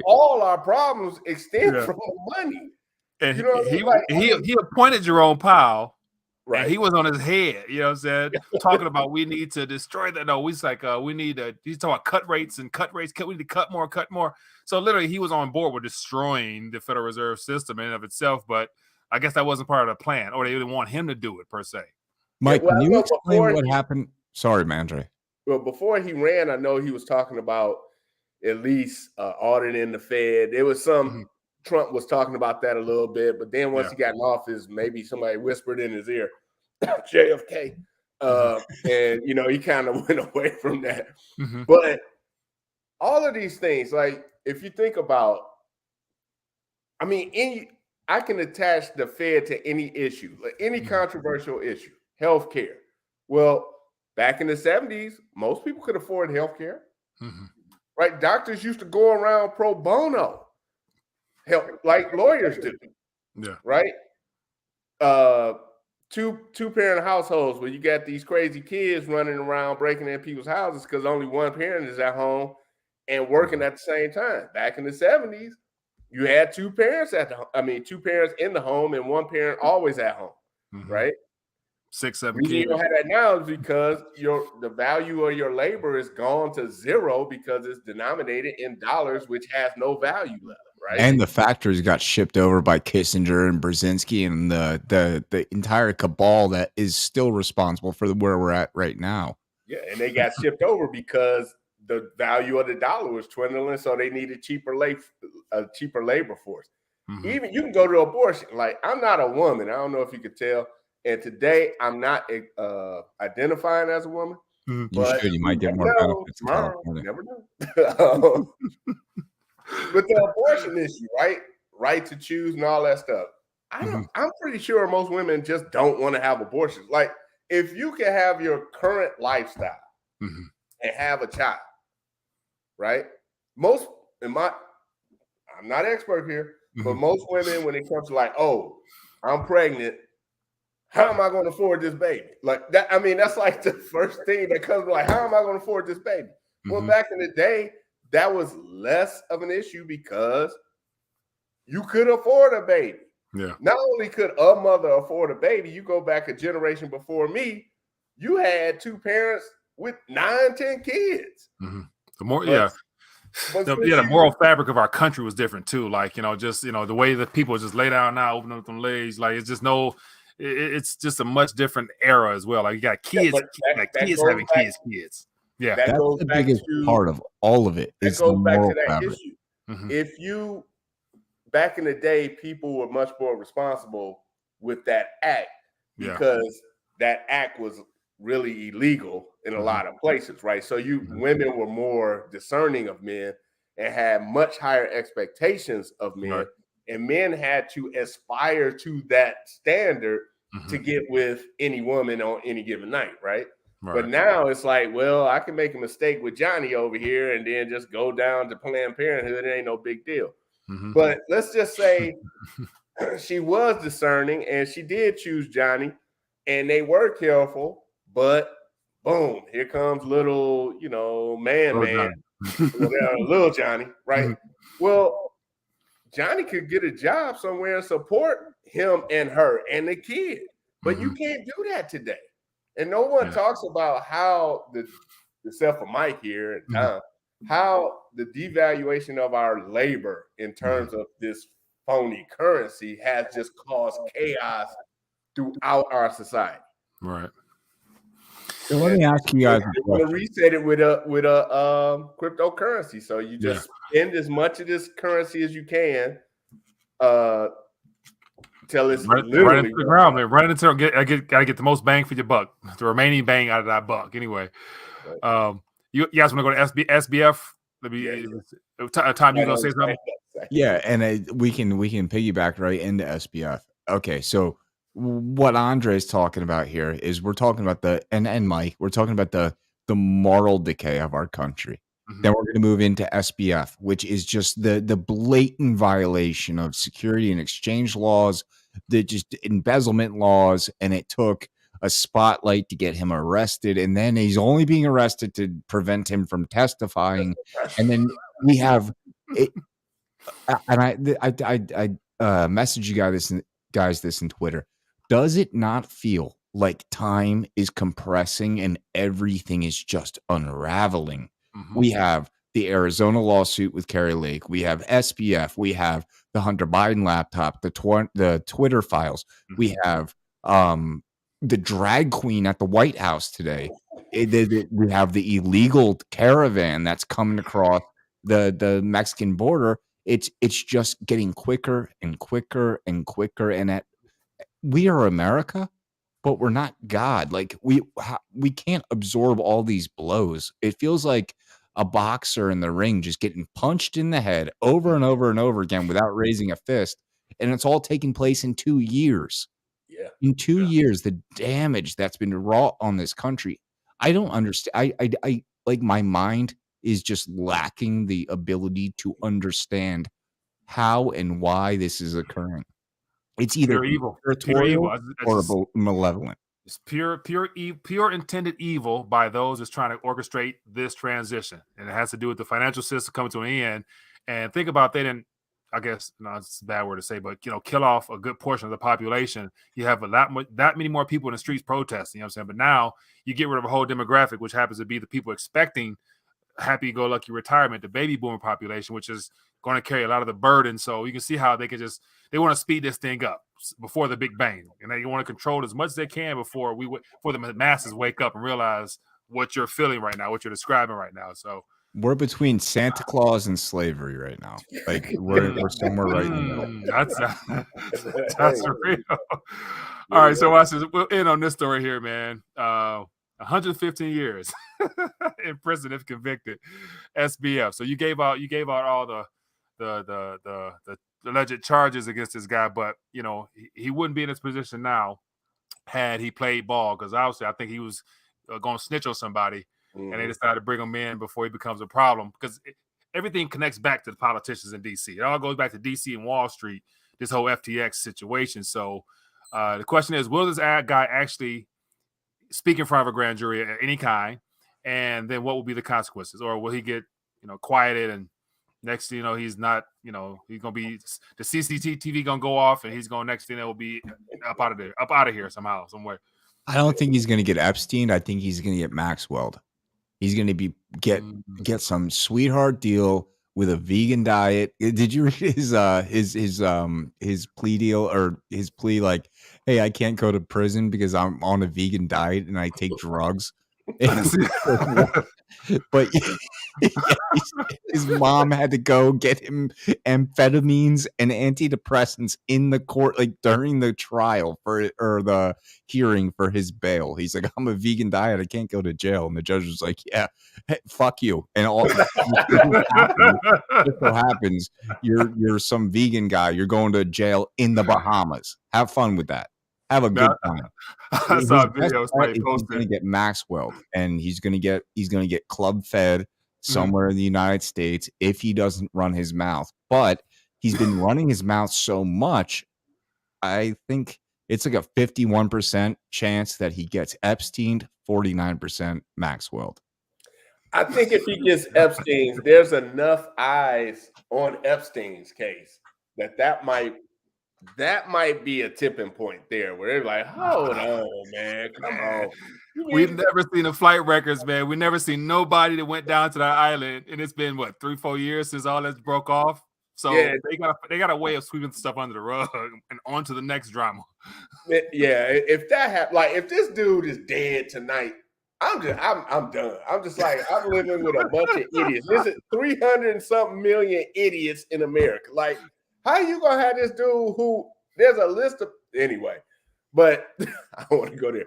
all our problems extend from the money. And he appointed Jerome Powell, right? And he was on his head, you know what I'm saying? Talking about we need to destroy that. No, he's like he's talking about cut rates. We need to cut more. So literally he was on board with destroying the Federal Reserve System in and of itself, but I guess that wasn't part of the plan, or they didn't want him to do it per se. Mike, can you explain what happened? Sorry, Mandre. Well, before he ran, I know he was talking about at least auditing the Fed. There was some Trump was talking about that a little bit, but then once he got in office, maybe somebody whispered in his ear, JFK. And, he kind of went away from that. But all of these things, like if you think about, I can attach the Fed to any issue, like any controversial issue, healthcare. Well, back in the 70s, most people could afford healthcare, right? Doctors used to go around pro bono. Help like lawyers do, right? Two-parent households where you got these crazy kids running around breaking in people's houses because only one parent is at home and working at the same time. Back in the 70s, you had two parents in the home and one parent always at home, right? 6, 7 kids. You don't have that now is because the value of your labor is gone to zero because it's denominated in dollars, which has no value left, right? And the factories got shipped over by Kissinger and Brzezinski and the entire cabal that is still responsible for where we're at right now. Yeah, and they got shipped over because the value of the dollar was dwindling, so they needed a cheaper labor force. Mm-hmm. Even you can go to abortion. Like, I'm not a woman. I don't know if you could tell. And today I'm not identifying as a woman. You but should. You might get more benefits in California. Never know. But the abortion issue, right to choose and all that stuff. I'm pretty sure most women just don't want to have abortions. Like, if you can have your current lifestyle and have a child, right? I'm not expert here, but most women, when it comes to like, oh, I'm pregnant, how am I going to afford this baby? Like that, I mean, that's like the first thing that comes like, how am I going to afford this baby? Well, back in the day, that was less of an issue because you could afford a baby. Yeah. Not only could a mother afford a baby, you go back a generation before me, you had two parents with 9, 10 kids. The more, the moral fabric of our country was different too. Like, just, the way that people just lay down now, open up them legs, like it's just it's just a much different era as well. Like, you got kids, kids having kids. Yeah. That's the biggest part of all of it. That goes back to that issue. If you, back in the day, people were much more responsible with that act because that act was really illegal in a lot of places, right? So women were more discerning of men and had much higher expectations of men. Right. And men had to aspire to that standard to get with any woman on any given night, right? But now it's like, well, I can make a mistake with Johnny over here and then just go down to Planned Parenthood. It ain't no big deal. But let's just say she was discerning and she did choose Johnny and they were careful, but boom, here comes little, man, little Johnny, right? Well, Johnny could get a job somewhere and support him and her and the kid, but you can't do that today. And no one talks about how except for Mike here and Tom, how the devaluation of our labor in terms of this phony currency has just caused chaos throughout our society. Right. So let me ask you guys. We're going to reset it with a cryptocurrency. So you just spend as much of this currency as you can till it's right into the ground. Man. Right into gotta get the most bang for your buck. The remaining bang out of that buck. Anyway, you guys want to go to SBF? Tom, you gonna say something? Yeah, and we can piggyback right into SBF. Okay, so what Andre's talking about here is we're talking about and Mike, we're talking about the moral decay of our country. Then we're going to move into SBF, which is just the blatant violation of security and exchange laws, the just embezzlement laws, and it took a spotlight to get him arrested, and then he's only being arrested to prevent him from testifying. And then we have it, and I message you guys this in Twitter. Does it not feel like time is compressing and everything is just unraveling? We have the Arizona lawsuit with Carrie Lake. We have SBF. We have the Hunter Biden laptop, the Twitter files. We have the drag queen at the White House today. We have the illegal caravan that's coming across the Mexican border. It's just getting quicker and quicker and quicker. And we are America, but we're not God. Like we can't absorb all these blows. It feels like a boxer in the ring just getting punched in the head over and over and over again without raising a fist. And it's all taking place in 2 years. Yeah. In 2 years, the damage that's been wrought on this country. I don't understand. I like my mind is just lacking the ability to understand how and why this is occurring. It's either evil, or malevolent. It's pure intended evil by those that's trying to orchestrate this transition, and it has to do with the financial system coming to an end. And think about that, and I guess it's a bad word to say, but kill off a good portion of the population. You have that many more people in the streets protesting. You know what I'm saying? But now you get rid of a whole demographic, which happens to be the people expecting happy-go-lucky retirement, the baby boomer population, which is going to carry a lot of the burden. So you can see how they want to speed this thing up before the big bang, and they want to control it as much as they can before the masses wake up and realize what you're feeling right now, what you're describing right now. So we're between Santa Claus and slavery right now. Like we're somewhere right in the middle. That's real. All right, so watch this. We'll end on this story here, man. 115 years in prison if convicted. SBF. So you gave out all the alleged charges against this guy, but he wouldn't be in this position now had he played ball, because obviously I think he was going to snitch on somebody, and they decided to bring him in before he becomes a problem, because everything connects back to the politicians in DC. It all goes back to DC and Wall Street, this whole FTX situation. So the question is, will this guy actually speak in front of a grand jury of any kind, and then what will be the consequences? Or will he get quieted, and next thing you know, he's not, he's gonna be, the CCTV gonna go off, and he's gonna, next thing it will be up out of here somehow, somewhere. I don't think he's gonna get Epstein. I think he's gonna get Maxwelled. He's gonna get some sweetheart deal with a vegan diet. Did you read his plea deal, or his plea, like, hey, I can't go to prison because I'm on a vegan diet and I take drugs? But his mom had to go get him amphetamines and antidepressants in the court, like during the trial or the hearing for his bail. He's like, I'm a vegan diet, I can't go to jail. And the judge was like, yeah, hey, fuck you. And all just so happens you're some vegan guy, you're going to jail in the Bahamas. Have fun with that. Have a good time. I saw a video. He's going to get Maxwell, and he's going to get club fed somewhere in the United States if he doesn't run his mouth. But he's been running his mouth so much, I think it's like a 51% chance that he gets Epstein, 49% Maxwell. I think if he gets Epstein, there's enough eyes on Epstein's case that might be a tipping point there, where they're like, hold on, man, come on. We've never seen the flight records, man. We've never seen nobody that went down to that island, and it's been 3-4 years since all this broke off. So yeah, they got a way of sweeping stuff under the rug and on to the next drama. Yeah, if that happened, like if this dude is dead tonight, I'm done. I'm just like, I'm living with a bunch of idiots. This is 300 and something million idiots in America. Like, how you gonna have this dude who there's a list of anyway? But I don't want to go there.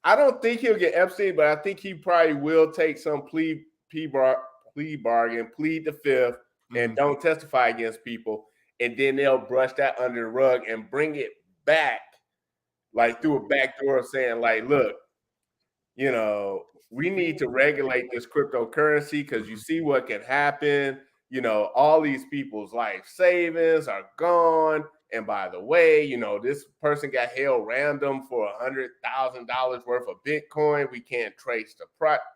I don't think he'll get Epstein, but I think he probably will take some plea bargain, plead the fifth, and don't testify against people, and then they'll brush that under the rug and bring it back, like through a back door, saying like, look, we need to regulate this cryptocurrency because you see what can happen. All these people's life savings are gone. And by the way, this person got held random for $100,000 worth of Bitcoin. We can't trace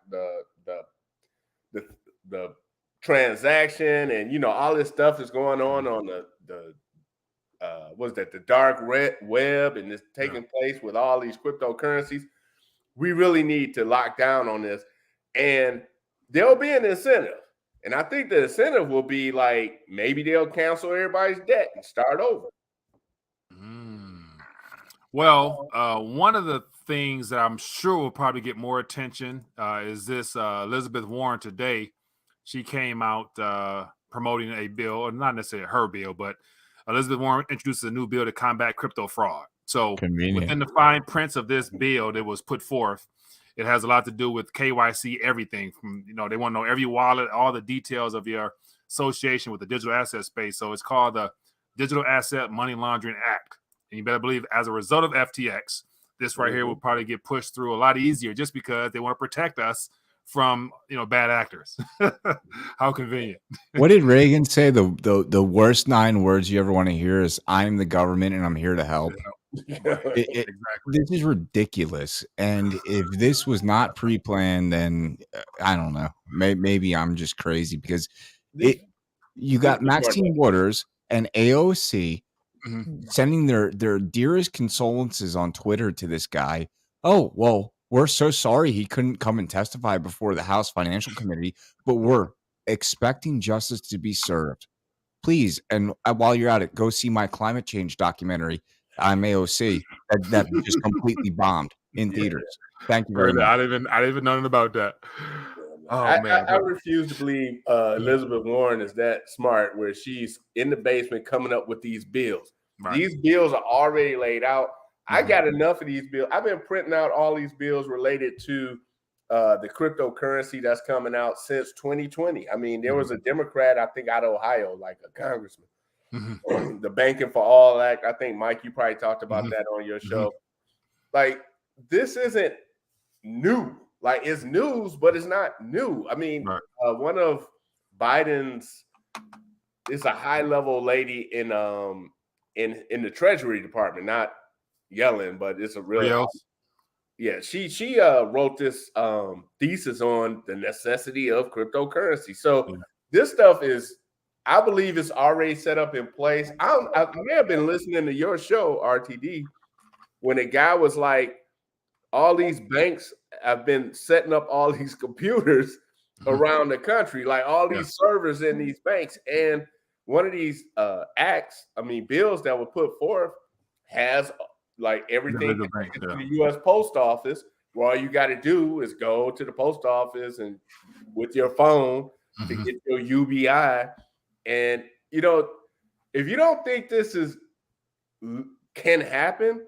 the transaction, and all this stuff is going on the dark web, and it's taking place with all these cryptocurrencies. We really need to lock down on this, and there'll be an incentive. And I think the incentive will be like, maybe they'll cancel everybody's debt and start over. Well, one of the things that I'm sure will probably get more attention is this Elizabeth Warren today. She came out promoting a bill, or not necessarily her bill, but Elizabeth Warren introduces a new bill to combat crypto fraud. So within the fine prints of this bill that was put forth, it has a lot to do with KYC, everything from, they want to know every wallet, all the details of your association with the digital asset space. So it's called the Digital Asset Money Laundering Act. And you better believe, as a result of FTX, this right here will probably get pushed through a lot easier, just because they want to protect us from, bad actors. How convenient. What did Reagan say? The worst 9 words you ever want to hear is, I'm the government and I'm here to help. Exactly. This is ridiculous. And if this was not pre-planned, then I don't know. Maybe I'm just crazy, because you got Maxine Waters and AOC sending their dearest condolences on Twitter to this guy. Oh, well, we're so sorry he couldn't come and testify before the House Financial Committee, but we're expecting justice to be served. Please, and while you're at it, go see my climate change documentary, I'm AOC, that just completely bombed in theaters. Thank you very much. I didn't even know about that. Oh I refuse to believe Elizabeth Warren is that smart, where she's in the basement coming up with these bills. Right. These bills are already laid out. I got enough of these bills. I've been printing out all these bills related to the cryptocurrency that's coming out since 2020. I mean, there was a Democrat, I think, out of Ohio, like a congressman, the Banking for All Act. I think, Mike, you probably talked about that on your show. Like, this isn't new. Like, it's news, but it's not new. I mean, one of Biden's is a high-level lady in the Treasury Department, not Yellen, but it's a real. Yeah, she wrote this thesis on the necessity of cryptocurrency. So this stuff is, I believe, it's already set up in place. I may have been listening to your show, RTD, when a guy was like, all these banks have been setting up all these computers around the country, like all these servers in these banks. And one of these bills that were put forth has like everything to the U.S. Post Office, where all you got to do is go to the post office and with your phone to get your UBI. And, you know, if you don't think this can happen,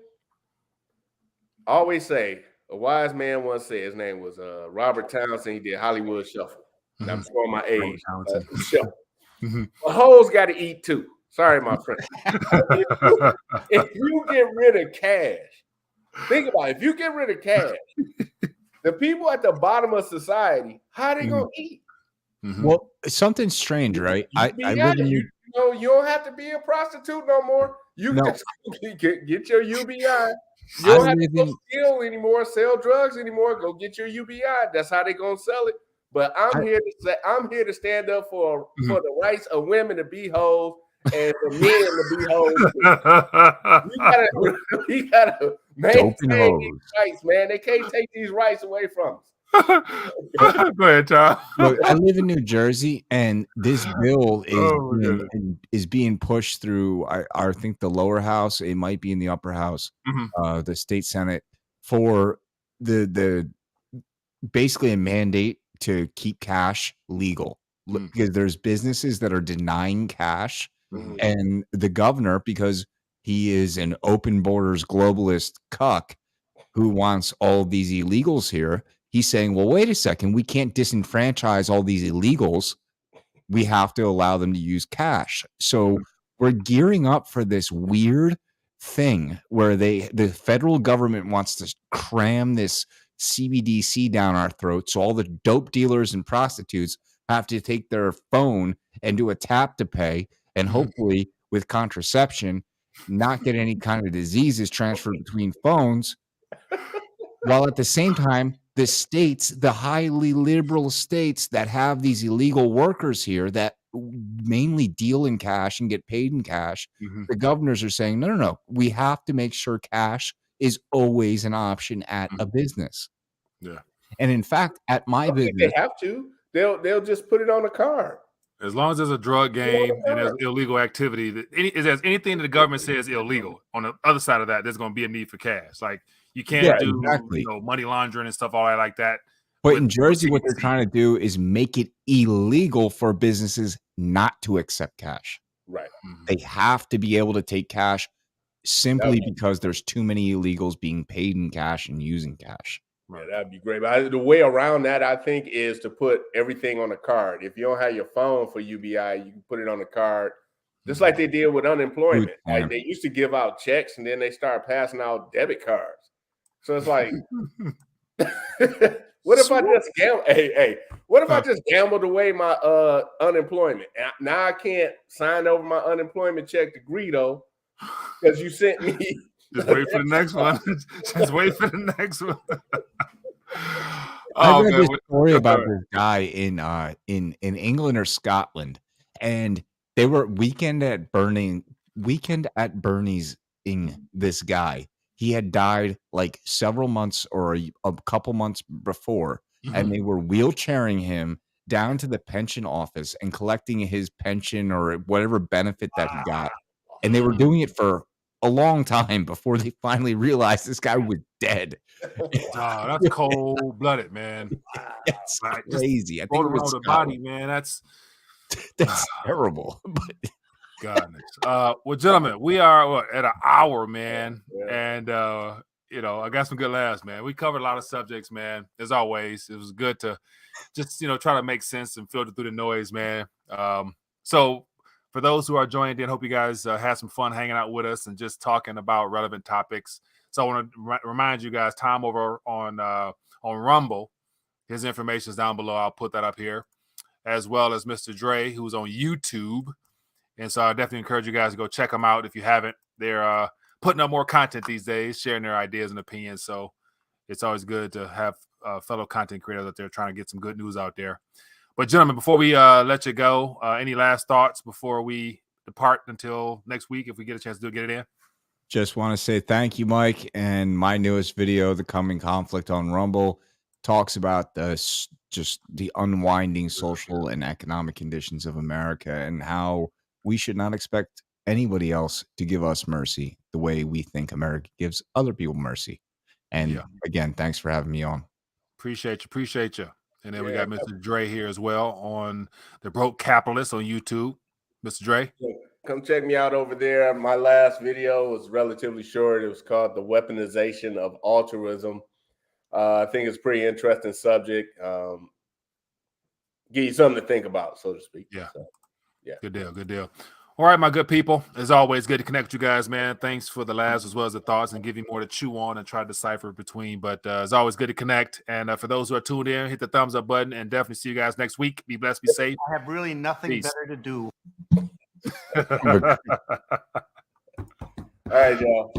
always say, a wise man once said, his name was Robert Townsend. He did Hollywood Shuffle. And I'm showing my age. The hoes got to eat too. Sorry, my friend. If you get rid of cash, think about it. If you get rid of cash, the people at the bottom of society, how are they going to eat? Well, something strange, right? You don't have to be a prostitute no more. You just get your UBI. You don't have to go steal anymore, sell drugs anymore. Go get your UBI. That's how they're gonna sell it. But I'm here to stand up for the rights of women to be hoes and for men to be hoes. We gotta maintain these rights, man. They can't take these rights away from us. Go ahead, Tom. Look, I live in New Jersey, and this bill is being pushed through. I think the lower house. It might be in the upper house, the state senate, for the basically a mandate to keep cash legal, because there's businesses that are denying cash, and the governor, because he is an open borders globalist cuck who wants all of these illegals here. He's saying, well, wait a second, we can't disenfranchise all these illegals. We have to allow them to use cash. So we're gearing up for this weird thing where the federal government wants to cram this CBDC down our throats. So all the dope dealers and prostitutes have to take their phone and do a tap to pay, and hopefully with contraception, not get any kind of diseases transferred between phones. While at the same time, the states, the highly liberal states that have these illegal workers here that mainly deal in cash and get paid in cash, the governors are saying, no, we have to make sure cash is always an option at a business. Yeah. And in fact, at my business, they have to. They'll just put it on a card. As long as there's a drug game and there's illegal activity, if there's anything that the government says illegal, on the other side of that, there's going to be a need for cash. Like, you can't do money laundering and stuff, all that like that. But in Jersey, what they're trying to do is make it illegal for businesses not to accept cash. Right. They have to be able to take cash simply because there's too many illegals being paid in cash and using cash. Yeah, that'd be great. But the way around that, I think, is to put everything on a card. If you don't have your phone for UBI, you can put it on a card. Just like they did with unemployment. Like, they used to give out checks, and then they started passing out debit cards. So it's like, what if I just what if I just gambled away my unemployment? Now I can't sign over my unemployment check to Greedo because you sent me. Just wait for the next one. Just wait for the next one. I read this story about this guy in England or Scotland, and they were weekend at Bernie's in this guy. he had died like several months or a couple months before, and they were wheelchairing him down to the pension office and collecting his pension or whatever benefit that he got. And they were doing it for a long time before they finally realized this guy was dead. That's cold-blooded, man. That's Like, crazy. I think Going it was around the Scotland. body, man. That's terrible. But goodness. Well, gentlemen, we are at an hour, man. Yeah. And I got some good laughs, man. We covered a lot of subjects, man. As always, it was good to just try to make sense and filter through the noise, man. So for those who are joining in, hope you guys had some fun hanging out with us and just talking about relevant topics. So I want to remind you guys, Tom over on Rumble, his information is down below. I'll put that up here, as well as Mr. Dre, who's on YouTube. And so I definitely encourage you guys to go check them out if you haven't. They're putting up more content these days, sharing their ideas and opinions. So it's always good to have fellow content creators out there trying to get some good news out there. But gentlemen, before we let you go, any last thoughts before we depart until next week, if we get a chance to get it in? just want to say thank you, Mike. And my newest video, The Coming Conflict on Rumble, talks about just the unwinding social and economic conditions of America and how we should not expect anybody else to give us mercy the way we think America gives other people mercy. And again, thanks for having me on. Appreciate you. And then we got Mr. Dre here as well on The Broke Capitalist on YouTube. Mr. Dre. Come check me out over there. My last video was relatively short. It was called The Weaponization of Altruism. I think it's a pretty interesting subject. Give you something to think about, so to speak. Yeah. So, Good deal. All right, my good people. As always, good to connect with you guys, man. Thanks for the laughs as well as the thoughts and give you more to chew on and try to decipher between. But it's always good to connect. And for those who are tuned in, hit the thumbs up button and definitely see you guys next week. Be blessed, be safe. I have really nothing better to do. all right, y'all.